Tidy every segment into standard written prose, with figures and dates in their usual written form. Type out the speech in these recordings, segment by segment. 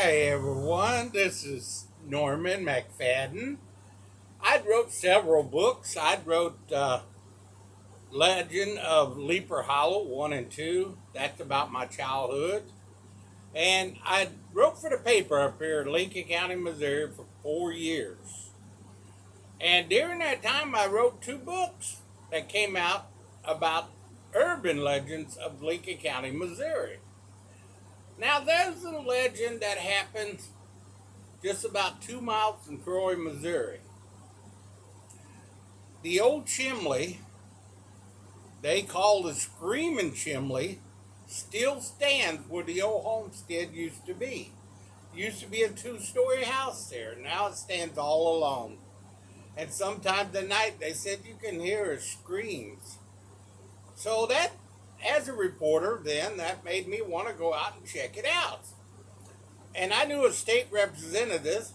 Hey everyone, this is Norman McFadden. I wrote several books. I wrote Legend of Leaper Hollow 1 and 2. That's about my childhood. And I wrote for the paper up here in Lincoln County, Missouri for 4 years. And during that time, I wrote two books that came out about urban legends of Lincoln County, Missouri. Now, there's a legend that happened just about 2 miles from Troy, Missouri. The old Chimney, they call the Screaming Chimney, still stands where the old homestead used to be. Used to be a two-story house there. Now it stands all alone. And sometimes at night they said you can hear her screams. So that, as a reporter then, that made me want to go out and check it out. And I knew a state representative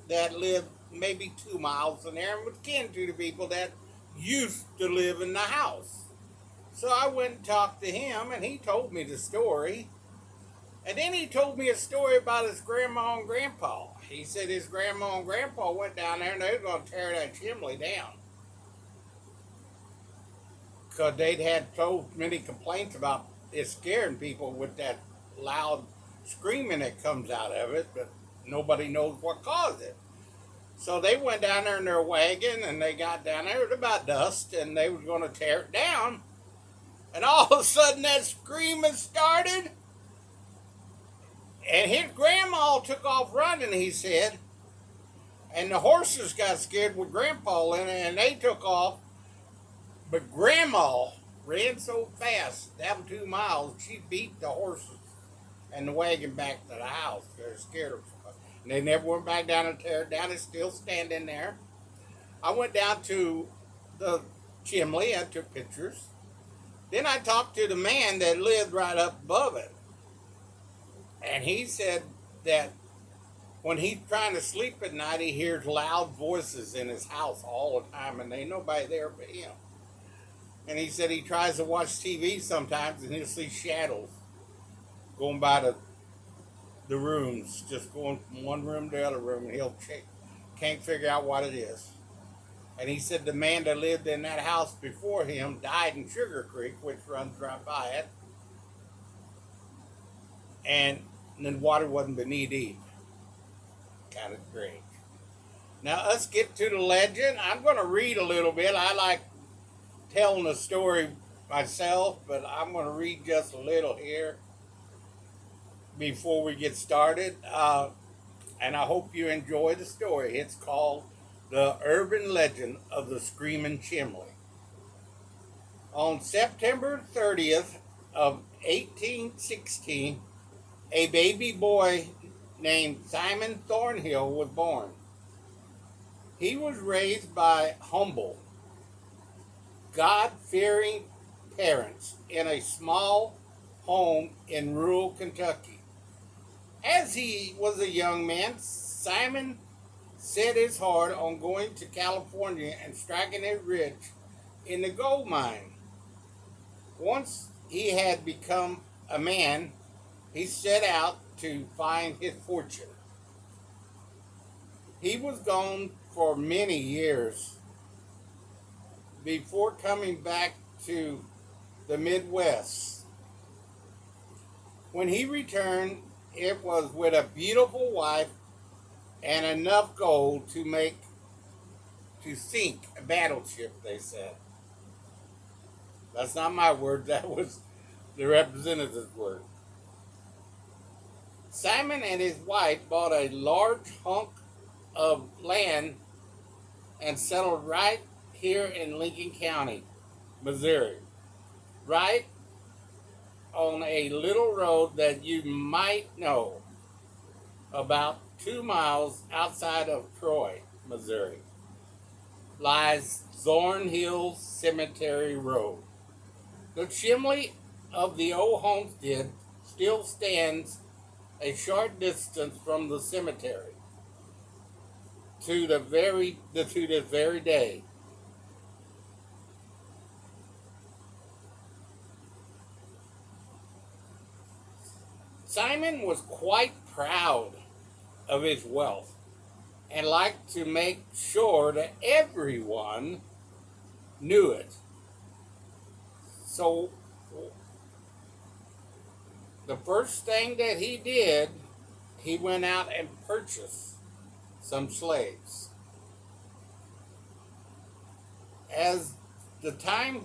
that lived maybe 2 miles from there and was kin to the people that used to live in the house. So I went and talked to him, and he told me the story. And then he told me a story about his grandma and grandpa. He said his grandma and grandpa went down there and they were going to tear that chimney down. Because they'd had so many complaints about it scaring people with that loud screaming that comes out of it, but nobody knows what caused it. So they went down there in their wagon and they got down there. It was about dusk and they were going to tear it down. And all of a sudden that screaming started. And his grandma took off running, he said. And the horses got scared with grandpa in it and they took off. But grandma ran so fast, down 2 miles, she beat the horses and the wagon back to the house. They were scared of her. And they never went back down and tear it down. It's still standing there. I went down to the chimney. I took pictures. Then I talked to the man that lived right up above it. And he said that when he's trying to sleep at night, he hears loud voices in his house all the time, and ain't nobody there but him. And he said he tries to watch TV sometimes, and he'll see shadows going by the rooms, just going from one room to the other room, and he'll check, can't figure out what it is. And he said the man that lived in that house before him died in Sugar Creek, which runs right by it, and the water wasn't knee deep. Kind of strange. Now let's get to the legend. I'm going to read a little bit. I like telling the story myself, but I'm going to read just a little here before we get started. And I hope you enjoy the story. It's called The Urban Legend of the Screaming Chimney. On September 30th of 1816, a baby boy named Simon Thornhill was born. He was raised by humble, God-fearing parents in a small home in rural Kentucky. As he was a young man, Simon set his heart on going to California and striking it rich in the gold mine. Once he had become a man, he set out to find his fortune. He was gone for many years before coming back to the Midwest. When he returned, it was with a beautiful wife and enough gold to sink a battleship, they said. That's not my word, that was the representative's word. Simon and his wife bought a large hunk of land and settled right here in Lincoln County, Missouri, right on a little road that you might know, about 2 miles outside of Troy, Missouri, lies Thornhill Cemetery Road. The chimney of the old homestead still stands a short distance from the cemetery to this very day. Simon was quite proud of his wealth and liked to make sure that everyone knew it. So the first thing that he did, he went out and purchased some slaves. As the time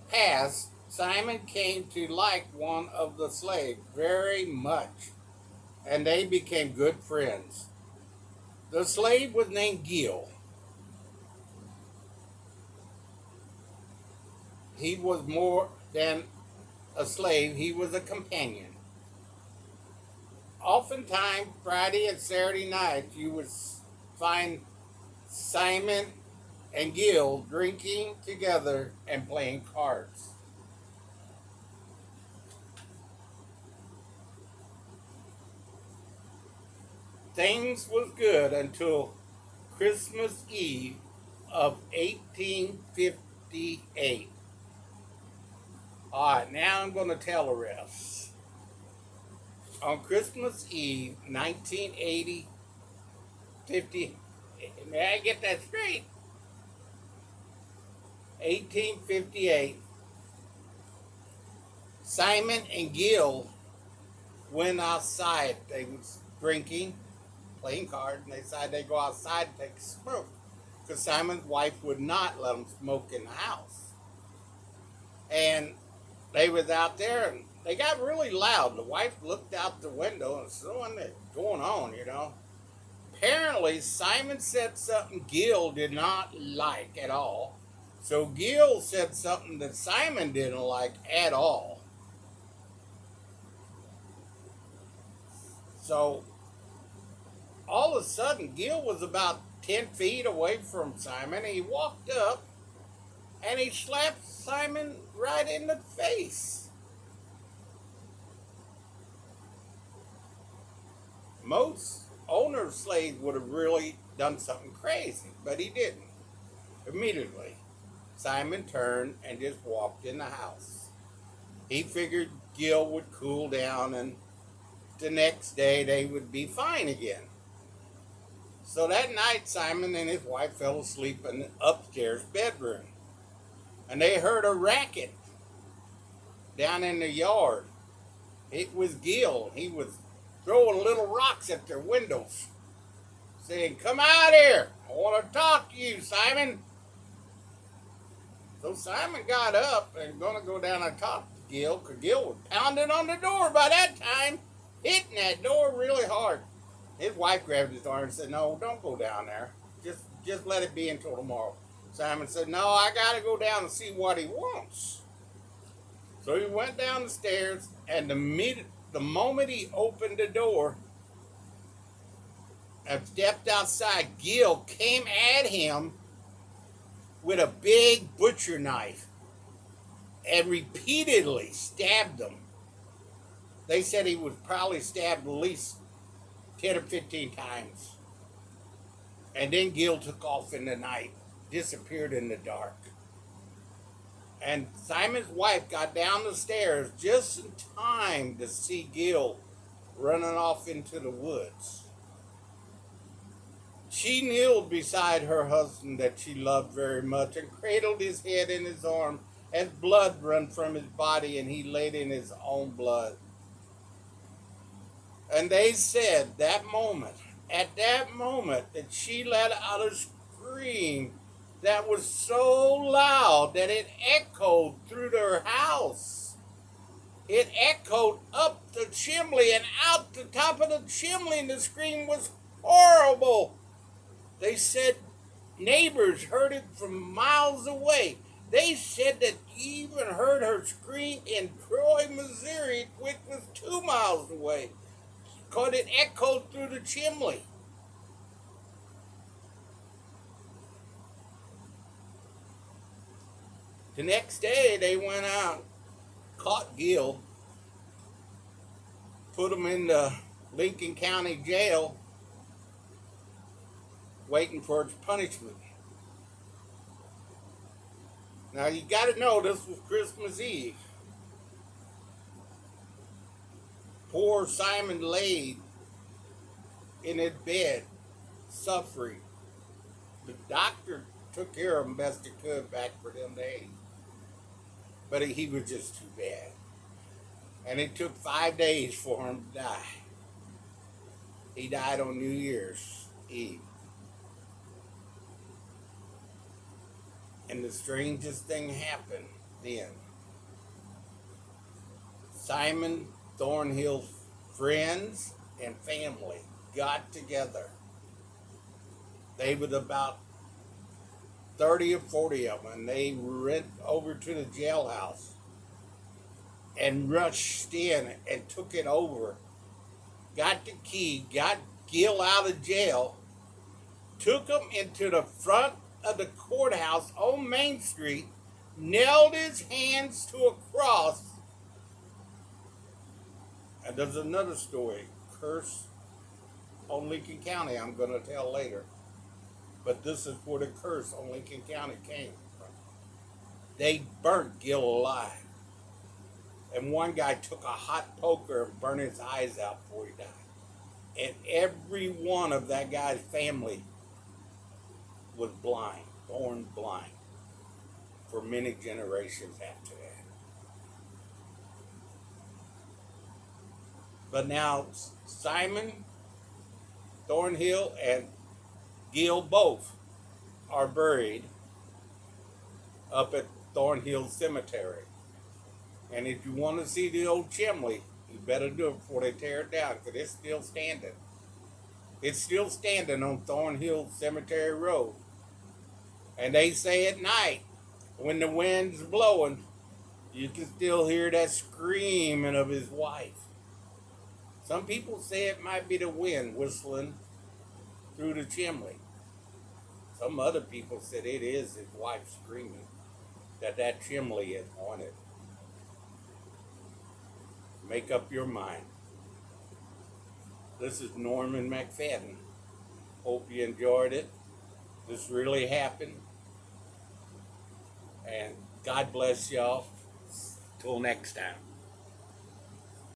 passed, Simon came to like one of the slaves very much, and they became good friends. The slave was named Gil. He was more than a slave, he was a companion. Oftentimes, Friday and Saturday night, you would find Simon and Gil drinking together and playing cards. Things was good until Christmas Eve of 1858. All right, now I'm going to tell the rest. On Christmas Eve, 1980, 50, may I get that straight? 1858, Simon and Gil went outside. They was drinking, playing cards, and they decided they'd go outside and take a smoke because Simon's wife would not let them smoke in the house. And they was out there, and they got really loud. The wife looked out the window and said, "What's going on, you know?" Apparently, Simon said something Gil did not like at all. So Gil said something that Simon didn't like at all. So all of a sudden, Gil was about 10 feet away from Simon. And he walked up and he slapped Simon right in the face. Most owner slaves would have really done something crazy, but he didn't. Immediately, Simon turned and just walked in the house. He figured Gil would cool down and the next day they would be fine again. So that night, Simon and his wife fell asleep in the upstairs bedroom. And they heard a racket down in the yard. It was Gil. He was throwing little rocks at their windows, saying, "Come out here. I want to talk to you, Simon." So Simon got up and going to go down and talk to Gil, because Gil was pounding on the door by that time, hitting that door really hard. His wife grabbed his arm and said, "No, don't go down there. Just let it be until tomorrow." Simon said, "No, I got to go down and see what he wants." So he went down the stairs, and the moment he opened the door and stepped outside, Gil came at him with a big butcher knife and repeatedly stabbed him. They said he was probably stabbed at least 10 or 15 times. And then Gil took off in the night, disappeared in the dark. And Simon's wife got down the stairs just in time to see Gil running off into the woods. She kneeled beside her husband that she loved very much and cradled his head in his arm as blood ran from his body and he laid in his own blood. And they said at that moment, that she let out a scream that was so loud that it echoed through their house. It echoed up the chimney and out the top of the chimney, and the scream was horrible. They said neighbors heard it from miles away. They said that you even heard her scream in Troy, Missouri, which was 2 miles away, because it echoed through the chimney. The next day, they went out, caught Gil, put him in the Lincoln County Jail, waiting for its punishment. Now, you got to know this was Christmas Eve. Poor Simon laid in his bed, suffering. The doctor took care of him best he could back for them days. But he was just too bad. And it took 5 days for him to die. He died on New Year's Eve. And the strangest thing happened then. Simon Thornhill's friends and family got together. They was about 30 or 40 of them, and they went over to the jailhouse and rushed in and took it over. Got the key, got Gil out of jail, took him into the front of the courthouse on Main Street, nailed his hands to a cross. And there's another story, curse on Lincoln County, I'm going to tell later. But this is where the curse on Lincoln County came from. They burnt Gil alive. And one guy took a hot poker and burned his eyes out before he died. And every one of that guy's family was blind, born blind, for many generations after that. But now Simon Thornhill and Gil both are buried up at Thornhill Cemetery. And if you want to see the old Chimney, you better do it before they tear it down, because it's still standing. It's still standing on Thornhill Cemetery Road. And they say at night, when the wind's blowing, you can still hear that screaming of his wife. Some people say it might be the wind whistling through the chimney. Some other people said it is his wife screaming, that chimney is haunted. Make up your mind. This is Norman McFadden. Hope you enjoyed it. This really happened. And God bless y'all. Till next time.